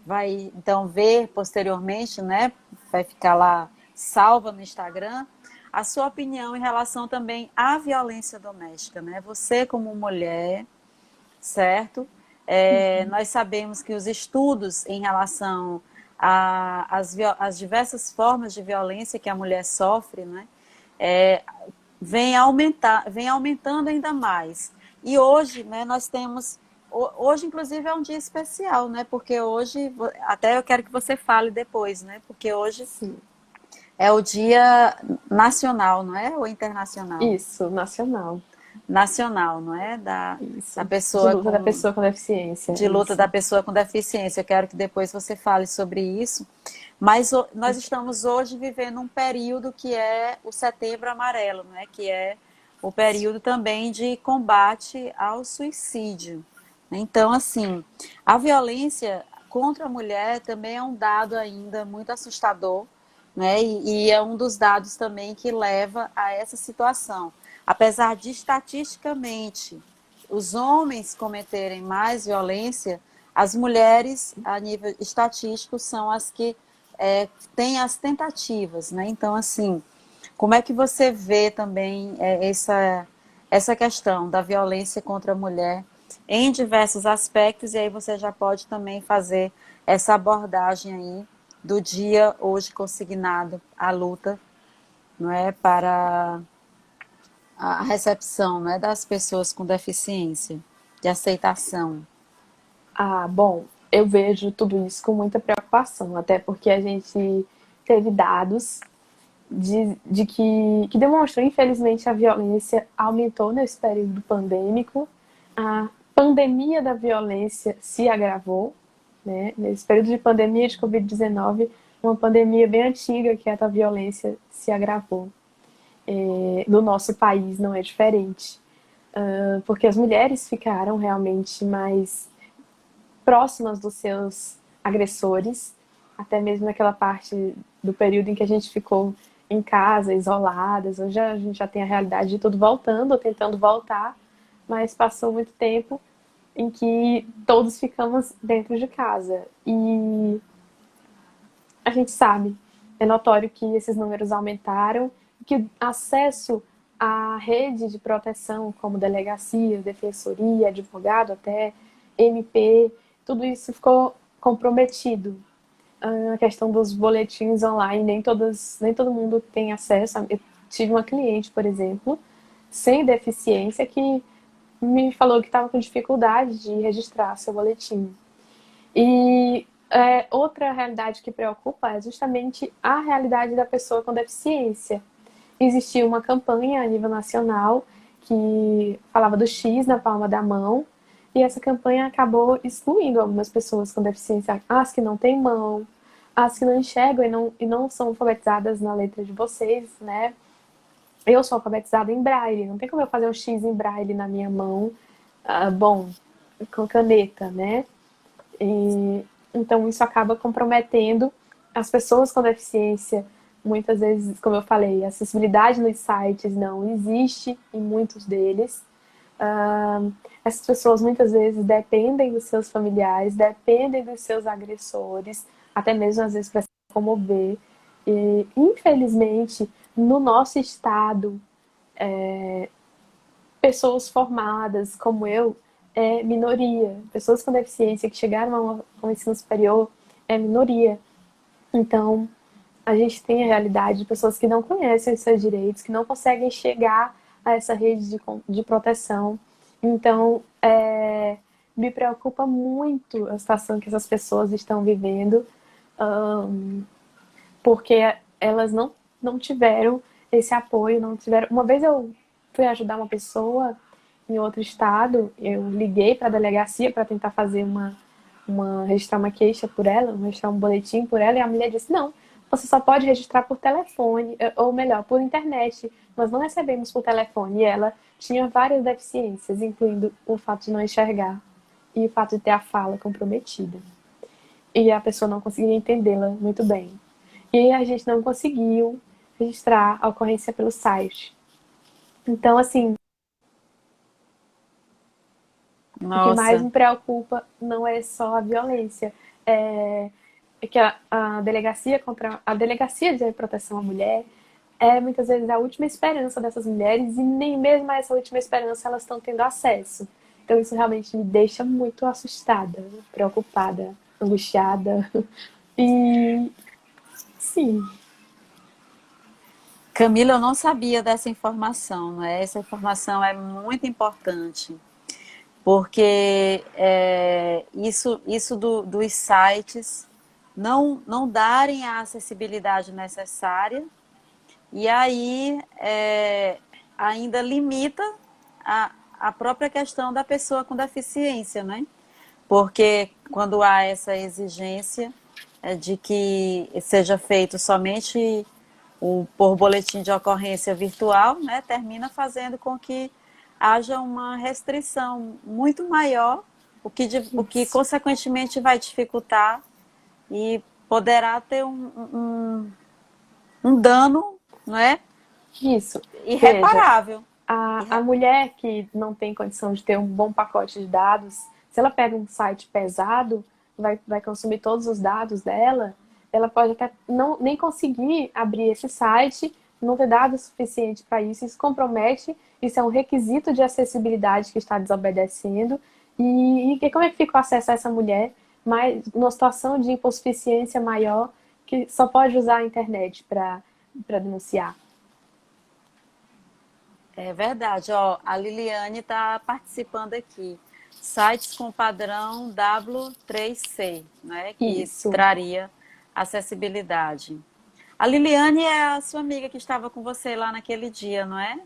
vai então ver posteriormente, né, vai ficar lá salva no Instagram, a sua opinião em relação também à violência doméstica, né? Você como mulher, certo? Nós sabemos que os estudos em relação às diversas formas de violência que a mulher sofre, né, vem aumentando ainda mais. E hoje, né, nós temos, hoje inclusive é um dia especial, né, porque hoje, até eu quero que você fale depois, né, porque hoje Sim. é o dia nacional, não é? Ou internacional? Isso, nacional. Nacional, não é? Da Isso. De pessoa luta da com pessoa com deficiência. de luta da Isso. pessoa com deficiência. Eu quero que depois você fale sobre isso. Mas nós estamos hoje vivendo um período que é o Setembro Amarelo, né? Que é o período também de combate ao suicídio. Então, assim, a violência contra a mulher também é um dado ainda muito assustador, né? E é um dos dados também que leva a essa situação. Apesar de estatisticamente os homens cometerem mais violência, as mulheres, a nível estatístico, são as que têm as tentativas, né? Então, assim, como é que você vê também essa questão da violência contra a mulher em diversos aspectos, e aí você já pode também fazer essa abordagem aí do dia hoje consignado à luta, não é, para a recepção, não é, das pessoas com deficiência, de aceitação. Ah, bom, eu vejo tudo isso com muita preocupação, até porque a gente teve dados que demonstram, infelizmente, a violência aumentou nesse período pandêmico, a pandemia da violência se agravou, né? Nesse período de pandemia de Covid-19, uma pandemia bem antiga, que é a da violência, se agravou. No nosso país não é diferente, porque as mulheres ficaram realmente mais próximas dos seus agressores, até mesmo naquela parte do período em que a gente ficou em casa, isoladas. Hoje a gente já tem a realidade de tudo voltando, ou tentando voltar, mas passou muito tempo em que todos ficamos dentro de casa. E a gente sabe, é notório que esses números aumentaram, que o acesso à rede de proteção, como delegacia, defensoria, advogado, até MP, tudo isso ficou comprometido. A questão dos boletins online, nem todo mundo tem acesso. Eu tive uma cliente, por exemplo, sem deficiência, que me falou que estava com dificuldade de registrar seu boletim. E outra realidade que preocupa é justamente a realidade da pessoa com deficiência. Existia uma campanha a nível nacional que falava do X na palma da mão, e essa campanha acabou excluindo algumas pessoas com deficiência, as que não têm mão, as que não enxergam e não são alfabetizadas na letra de vocês, né? Eu sou alfabetizada em braille, não tem como eu fazer um X em braille na minha mão, bom, com caneta, né? E, então isso acaba comprometendo as pessoas com deficiência. Muitas vezes, como eu falei, a acessibilidade nos sites não existe em muitos deles. Essas pessoas muitas vezes dependem dos seus familiares, dependem dos seus agressores, até mesmo às vezes para se comover. E, infelizmente, no nosso estado, pessoas formadas como eu é minoria. Pessoas com deficiência que chegaram ao ensino superior é minoria. Então, a gente tem a realidade de pessoas que não conhecem os seus direitos, que não conseguem chegar a essa rede de proteção. Então, me preocupa muito a situação que essas pessoas estão vivendo, porque elas não tiveram esse apoio, não tiveram. Uma vez eu fui ajudar uma pessoa em outro estado, eu liguei para a delegacia para tentar fazer registrar uma queixa por ela, registrar um boletim por ela, e a mulher disse: não, você só pode registrar por telefone, ou melhor, por internet. Nós não recebemos por telefone. E ela tinha várias deficiências, incluindo o fato de não enxergar e o fato de ter a fala comprometida. E a pessoa não conseguia entendê-la muito bem. E a gente não conseguiu registrar a ocorrência pelo site. Então, assim, o que mais Nossa, me preocupa não é só a violência, é que a delegacia de proteção à mulher é muitas vezes a última esperança dessas mulheres, e nem mesmo a essa última esperança elas estão tendo acesso. Então isso realmente me deixa muito assustada, preocupada, angustiada. E sim, Camila, eu não sabia dessa informação, né? Essa informação é muito importante, porque dos sites não darem a acessibilidade necessária, e aí ainda limita a própria questão da pessoa com deficiência, né? Porque quando há essa exigência de que seja feito somente por boletim de ocorrência virtual, né, termina fazendo com que haja uma restrição muito maior, o que consequentemente vai dificultar e poderá ter um dano, não é, isso. Veja, irreparável. a mulher que não tem condição de ter um bom pacote de dados, Se ela pega um site pesado, vai consumir todos os dados dela, ela pode até nem conseguir abrir esse site, não ter dados suficientes para isso, isso compromete, isso é um requisito de acessibilidade que está desobedecendo. E como é que fica o acesso a essa mulher, mas numa situação de hipossuficiência maior, que só pode usar a internet para denunciar? É verdade, ó, a Liliane está participando aqui. Sites com padrão W3C, né, que Isso. traria acessibilidade. A Liliane é a sua amiga que estava com você lá naquele dia, não é?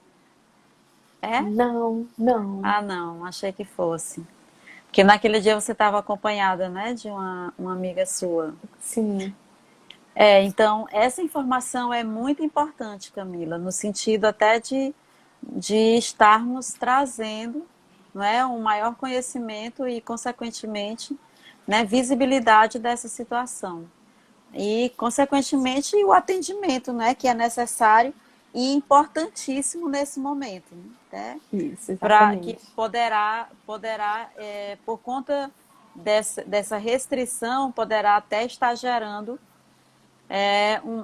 É? Não, não. Ah, não, achei que fosse. Porque naquele dia você estava acompanhada, né, de uma amiga sua. Sim. Então, essa informação é muito importante, Camila, no sentido até de estarmos trazendo, não é, um maior conhecimento e, consequentemente, né, visibilidade dessa situação. E, consequentemente, o atendimento, né, que é necessário e importantíssimo nesse momento, né, Isso, para que exatamente. poderá por conta dessa restrição, poderá até estar gerando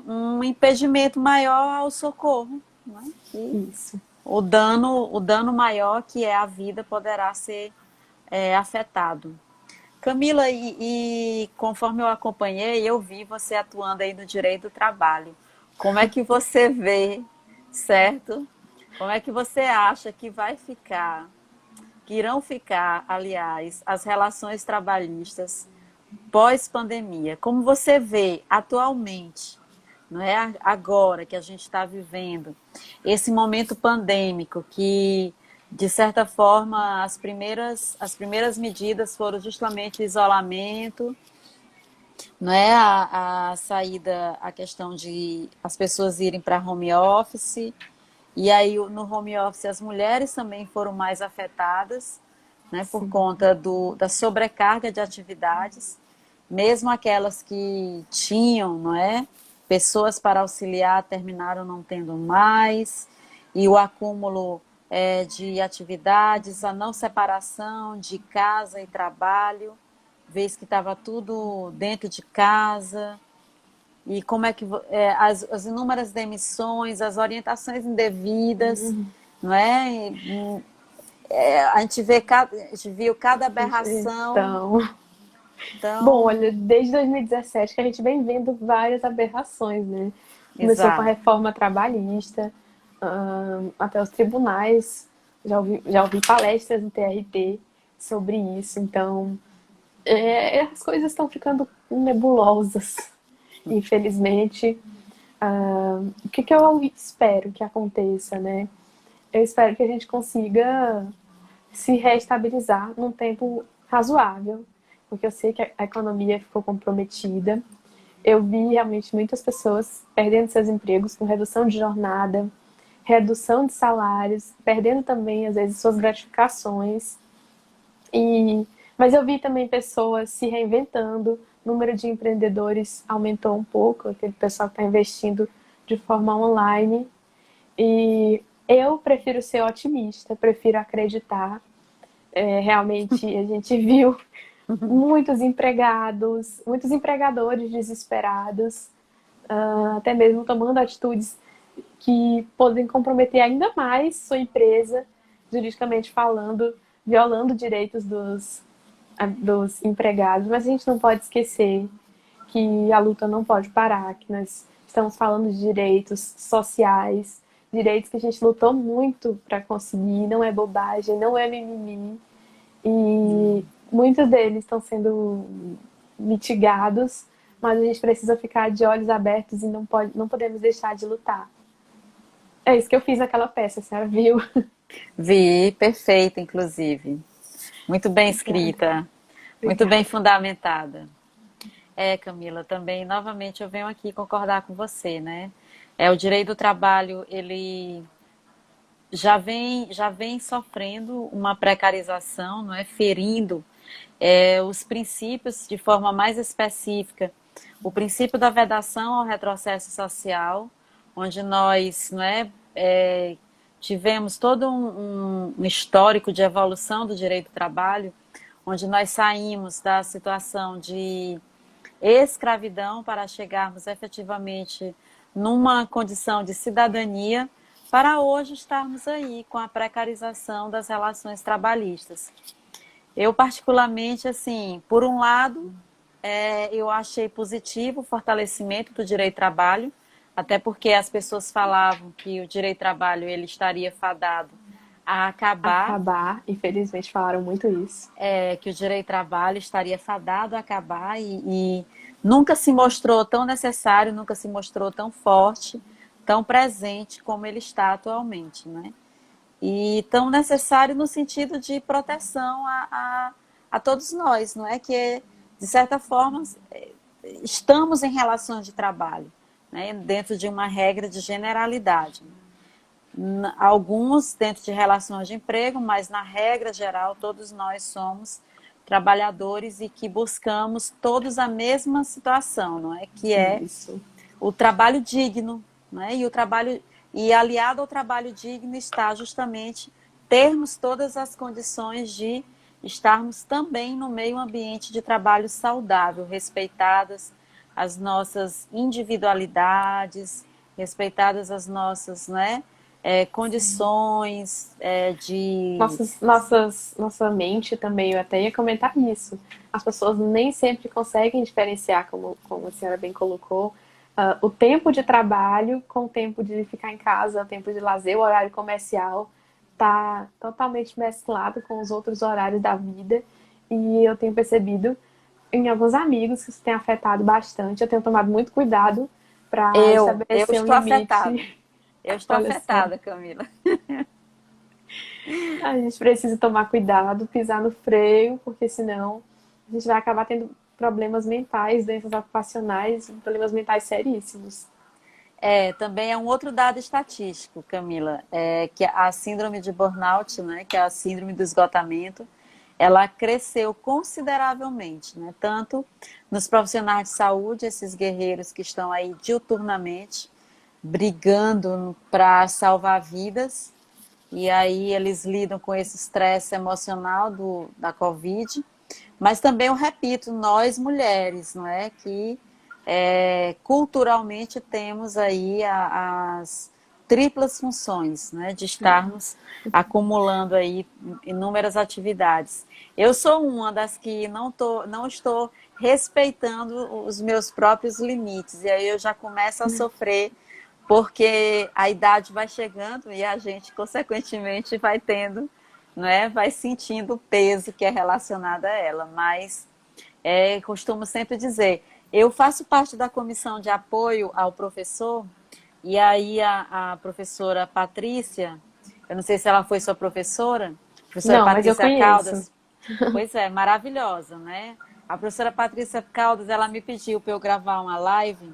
um impedimento maior ao socorro, né? E Isso. o dano maior, que é a vida, poderá ser afetado. Camila, e conforme eu acompanhei, eu vi você atuando aí no direito do trabalho. Como é que você vê, certo? Como é que você acha que que irão ficar, aliás, as relações trabalhistas pós-pandemia? Como você vê atualmente, não é agora que a gente está vivendo esse momento pandêmico que, de certa forma, as primeiras medidas foram justamente o isolamento, não é a saída, a questão de as pessoas irem para home office, e aí no home office as mulheres também foram mais afetadas, né, por Sim. conta da sobrecarga de atividades, mesmo aquelas que tinham, não é, pessoas para auxiliar terminaram não tendo mais, e o acúmulo de atividades, a não separação de casa e trabalho, vez que estava tudo dentro de casa, e como é que as inúmeras demissões, as orientações indevidas, não é? A gente viu cada aberração. Então, bom, Então, olha, desde 2017 que a gente vem vendo várias aberrações, né? Começou com a exato. reforma trabalhista, até os tribunais, já ouvi palestras no TRT sobre isso, então as coisas estão ficando nebulosas, infelizmente. O que eu espero que aconteça, né? Eu espero que a gente consiga se reestabilizar num tempo razoável, porque eu sei que a economia ficou comprometida. Eu vi realmente muitas pessoas perdendo seus empregos com redução de jornada, redução de salários, perdendo também, às vezes, suas gratificações. Mas eu vi também pessoas se reinventando, o número de empreendedores aumentou um pouco, aquele pessoal que está investindo de forma online. E eu prefiro ser otimista, prefiro acreditar. Realmente a gente viu muitos empregados, muitos empregadores desesperados, até mesmo tomando atitudes que podem comprometer ainda mais sua empresa, juridicamente falando, violando direitos dos empregados. Mas a gente não pode esquecer que a luta não pode parar, que nós estamos falando de direitos sociais, direitos que a gente lutou muito para conseguir, não é bobagem, não é mimimi. E muitos deles estão sendo mitigados, mas a gente precisa ficar de olhos abertos e não podemos deixar de lutar. É isso que eu fiz naquela peça, a senhora viu? Vi, perfeita, inclusive. Muito bem Obrigada. escrita, muito bem Obrigada. fundamentada. Camila, também, novamente, eu venho aqui concordar com você, né? O direito do trabalho, ele já vem sofrendo uma precarização, não é? Ferindo os princípios de forma mais específica. O princípio da vedação ao retrocesso social, onde nós, não é, tivemos todo um histórico de evolução do direito do trabalho, onde nós saímos da situação de escravidão para chegarmos efetivamente numa condição de cidadania, para hoje estarmos aí com a precarização das relações trabalhistas. Eu particularmente, assim, por um lado, eu achei positivo o fortalecimento do direito do trabalho, até porque as pessoas falavam que o direito do trabalho ele estaria fadado a acabar, infelizmente falaram muito isso. Que o direito do trabalho estaria fadado a acabar e nunca se mostrou tão necessário, nunca se mostrou tão forte, tão presente como ele está atualmente, né? E tão necessário no sentido de proteção a todos nós, não é? Que, de certa forma, estamos em relações de trabalho, né? Dentro de uma regra de generalidade. Alguns dentro de relações de emprego, mas na regra geral todos nós somos trabalhadores e que buscamos todos a mesma situação, não é? Que é Isso. O trabalho digno, né? E o trabalho aliado ao trabalho digno está justamente termos todas as condições de estarmos também no meio ambiente de trabalho saudável, respeitadas as nossas individualidades, respeitadas as nossas, né? Condições de... Nossa mente também, eu até ia comentar isso. As pessoas nem sempre conseguem diferenciar, como a senhora bem colocou, o tempo de trabalho com o tempo de ficar em casa, o tempo de lazer, o horário comercial, está totalmente mesclado com os outros horários da vida. E eu tenho percebido em alguns amigos que isso tem afetado bastante. Eu tenho tomado muito cuidado para estabelecer um limite. Eu estou afetada, Camila. A gente precisa tomar cuidado, pisar no freio, porque senão a gente vai acabar tendo problemas mentais, doenças ocupacionais, problemas mentais seríssimos. Também é um outro dado estatístico, Camila, que a síndrome de burnout, né, que é a síndrome do esgotamento, ela cresceu consideravelmente, né, tanto nos profissionais de saúde, esses guerreiros que estão aí diuturnamente, brigando para salvar vidas, e aí eles lidam com esse estresse emocional da Covid, mas também, eu repito, nós mulheres, não é? Que culturalmente temos aí as triplas funções, né? De estarmos acumulando aí inúmeras atividades. Eu sou uma das que não estou respeitando os meus próprios limites, e aí eu já começo a sofrer, porque a idade vai chegando e a gente, consequentemente, vai tendo, não é? Vai sentindo o peso que é relacionado a ela. Mas costumo sempre dizer, eu faço parte da comissão de apoio ao professor, e aí a professora Patrícia, eu não sei se ela foi sua professora Não, mas eu conheço. Caldas. Pois é, maravilhosa, né? A professora Patrícia Caldas, ela me pediu para eu gravar uma live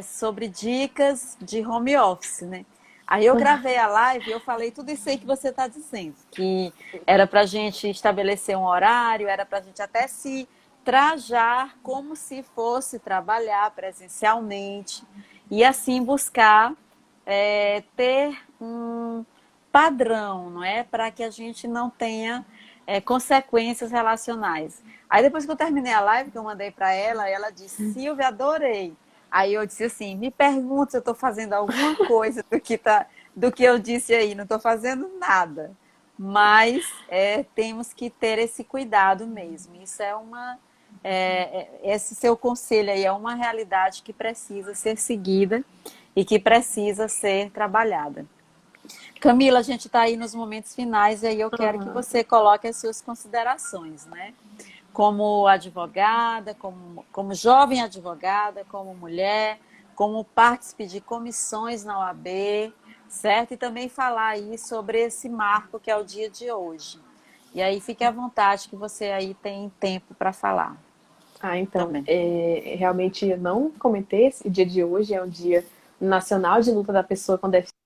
sobre dicas de home office, né? Aí eu gravei a live e eu falei tudo isso aí que você está dizendo, que era para a gente estabelecer um horário, era para a gente até se trajar como se fosse trabalhar presencialmente e assim buscar ter um padrão, não é? Para que a gente não tenha consequências relacionais. Aí depois que eu terminei a live, que eu mandei para ela, ela disse, Silvia, adorei. Aí eu disse assim, me pergunta se eu estou fazendo alguma coisa do que eu disse aí. Não estou fazendo nada. Mas temos que ter esse cuidado mesmo. Isso esse seu conselho aí é uma realidade que precisa ser seguida e que precisa ser trabalhada. Camila, a gente está aí nos momentos finais e aí eu quero que você coloque as suas considerações, né? Como advogada, como jovem advogada, como mulher, como partícipe de comissões na OAB, certo? E também falar aí sobre esse marco que é o dia de hoje. E aí fique à vontade que você aí tem tempo para falar. Então, realmente eu não comentei, esse dia de hoje é um dia nacional de luta da pessoa com deficiência.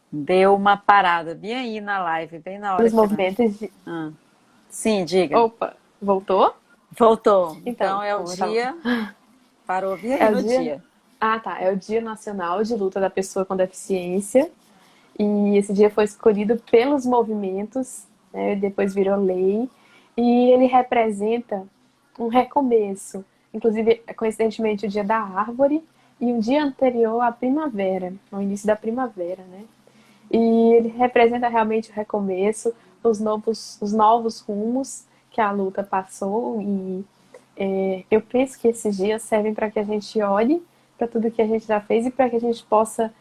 Deu uma parada bem aí na live, bem na hora. Os movimentos de... Sim, diga. Opa, voltou? Voltou. Então é o dia... Parou bem aí no dia. Ah, tá. É o Dia Nacional de Luta da Pessoa com Deficiência. E esse dia foi escolhido pelos movimentos, né? Depois virou lei, e ele representa um recomeço. Inclusive, coincidentemente, o dia da árvore e um dia anterior à primavera, ao início da primavera, né? E ele representa realmente o recomeço, os novos rumos que a luta passou. E eu penso que esses dias servem para que a gente olhe para tudo que a gente já fez e para que a gente possa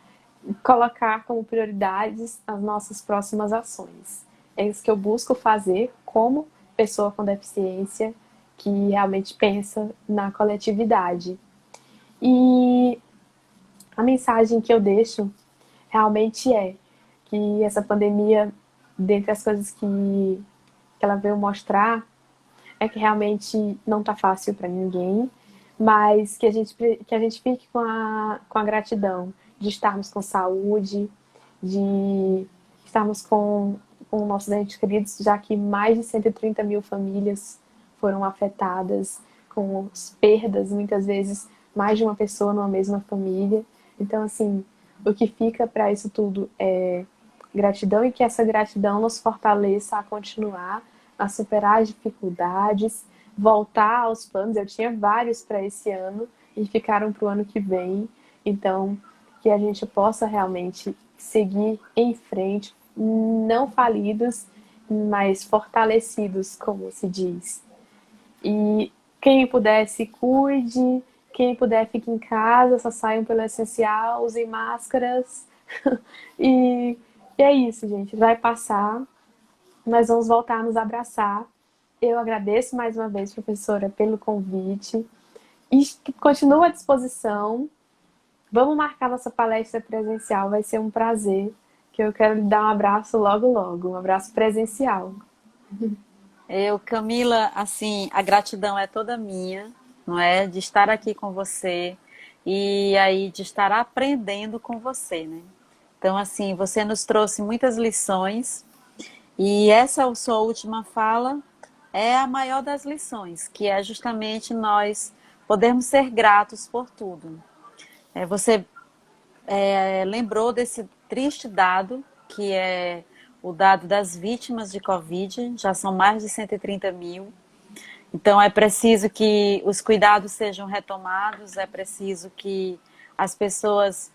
colocar como prioridades as nossas próximas ações. É isso que eu busco fazer como pessoa com deficiência que realmente pensa na coletividade. E a mensagem que eu deixo realmente é que essa pandemia, dentre as coisas que ela veio mostrar, é que realmente não está fácil para ninguém, mas que a gente fique com a gratidão de estarmos com saúde, de estarmos com nossos entes queridos, já que mais de 130 mil famílias foram afetadas, com perdas, muitas vezes mais de uma pessoa numa mesma família. Então, assim, o que fica para isso tudo é gratidão, e que essa gratidão nos fortaleça a continuar, a superar as dificuldades, voltar aos planos. Eu tinha vários para esse ano e ficaram para o ano que vem. Então, que a gente possa realmente seguir em frente, não falidos, mas fortalecidos, como se diz. E quem puder, se cuide. Quem puder, fique em casa, só saiam pelo essencial, usem máscaras. e, e é isso, gente. Vai passar. Nós vamos voltar a nos abraçar. Eu agradeço mais uma vez, professora, pelo convite. E continuo à disposição. Vamos marcar nossa palestra presencial. Vai ser um prazer. Que eu quero lhe dar um abraço logo, logo. Um abraço presencial. Camila, assim, a gratidão é toda minha, não é? De estar aqui com você e aí de estar aprendendo com você, né? Então, assim, você nos trouxe muitas lições e essa sua última fala é a maior das lições, que é justamente nós podermos ser gratos por tudo. Você lembrou desse triste dado, que é o dado das vítimas de Covid, já são mais de 130 mil. Então é preciso que os cuidados sejam retomados, é preciso que as pessoas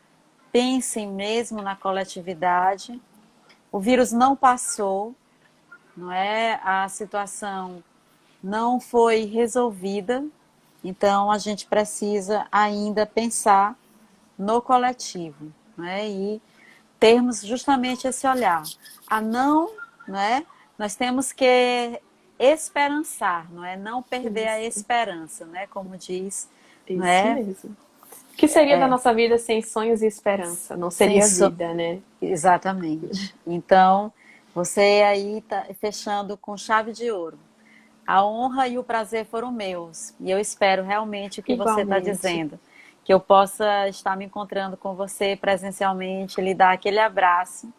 pensem mesmo na coletividade. O vírus não passou, não é? A situação não foi resolvida, então a gente precisa ainda pensar no coletivo, né? E termos justamente esse olhar. Não é? Nós temos que esperançar, não é? Não perder a Isso, esperança, né? Como diz, não isso é? mesmo. O que seria da nossa vida sem sonhos e esperança? Não Sem seria so... vida, né? Exatamente. Então, você aí está fechando com chave de ouro. A honra e o prazer foram meus. E eu espero realmente o que você está Igualmente. dizendo. Que eu possa estar me encontrando com você presencialmente, lhe dar aquele abraço,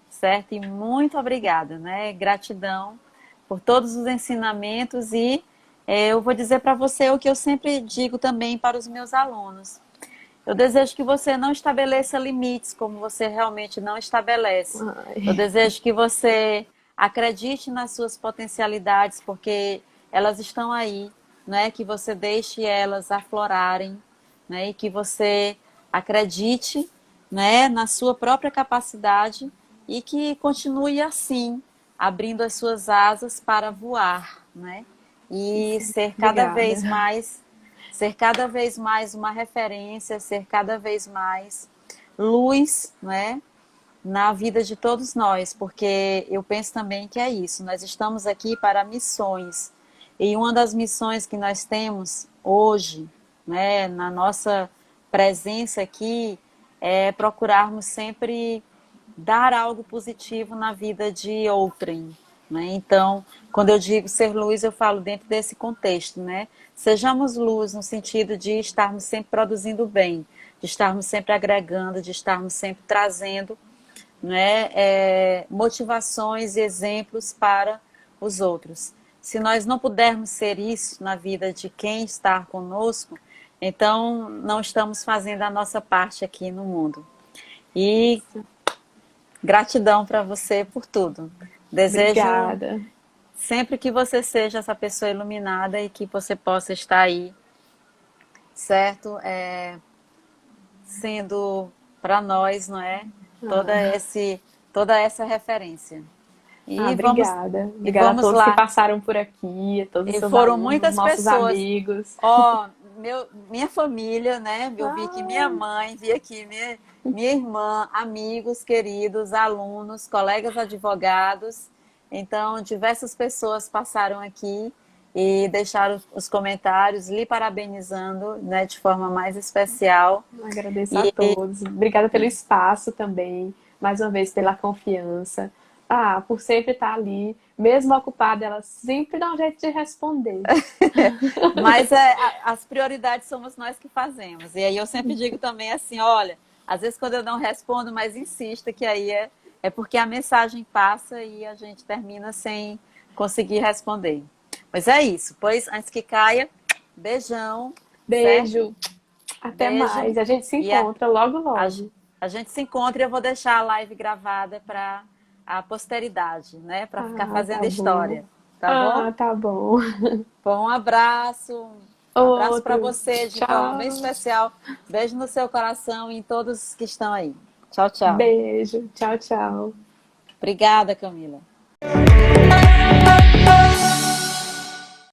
certo? E muito obrigada, né? Gratidão por todos os ensinamentos e eu vou dizer para você o que eu sempre digo também para os meus alunos. Eu desejo que você não estabeleça limites como você realmente não estabelece. Eu Ai, desejo que você acredite nas suas potencialidades, porque elas estão aí, né? Que você deixe elas aflorarem, né? E que você acredite, né, na sua própria capacidade e que continue assim, abrindo as suas asas para voar, né? E obrigada. ser cada vez mais uma referência, ser cada vez mais luz, né, na vida de todos nós, porque eu penso também que é isso, nós estamos aqui para missões, e uma das missões que nós temos hoje, né, na nossa presença aqui, é procurarmos sempre dar algo positivo na vida de outrem, né? Então, quando eu digo ser luz, eu falo dentro desse contexto, né? Sejamos luz no sentido de estarmos sempre produzindo bem, de estarmos sempre agregando, de estarmos sempre trazendo, né, motivações e exemplos para os outros. Se nós não pudermos ser isso na vida de quem está conosco, então não estamos fazendo a nossa parte aqui no mundo. E Gratidão para você por tudo. Desejo Obrigada. sempre que você seja essa pessoa iluminada e que você possa estar aí, certo? Sendo para nós, não é? Toda Ah, esse, toda essa referência. E vamos, obrigada. e Obrigada a vamos todos que lá. passaram por aqui, a todos os E seus foram alunos, muitas nossos pessoas. amigos. Ó, minha família, né? Eu vi aqui minha Ah, mãe, vi aqui minha irmã, amigos queridos, alunos, colegas advogados. Então, diversas pessoas passaram aqui e deixaram os comentários, lhe parabenizando, né, de forma mais especial. agradeço a E todos. Obrigada pelo espaço também, mais uma vez pela confiança. Ah, por sempre estar ali, mesmo ocupada, ela sempre dá um jeito de responder. Mas as prioridades somos nós que fazemos. E aí eu sempre digo também assim, olha, às vezes quando eu não respondo, mas insista que aí é porque a mensagem passa e a gente termina sem conseguir responder. Mas é isso. Pois antes que caia, beijão, certo? Beijo, até Beijo. mais. A gente se E encontra logo, a, logo. a gente se encontra e eu vou deixar a live gravada para a posteridade, né? Para ficar Ah, fazendo tá bom. história. Tá bom? Ah, tá bom. Bom, um abraço. Um abraço para Outro. você de forma bem Tchau. especial. Beijo no seu coração e em todos que estão aí. Tchau, tchau. Beijo. Tchau, tchau. Obrigada, Camila.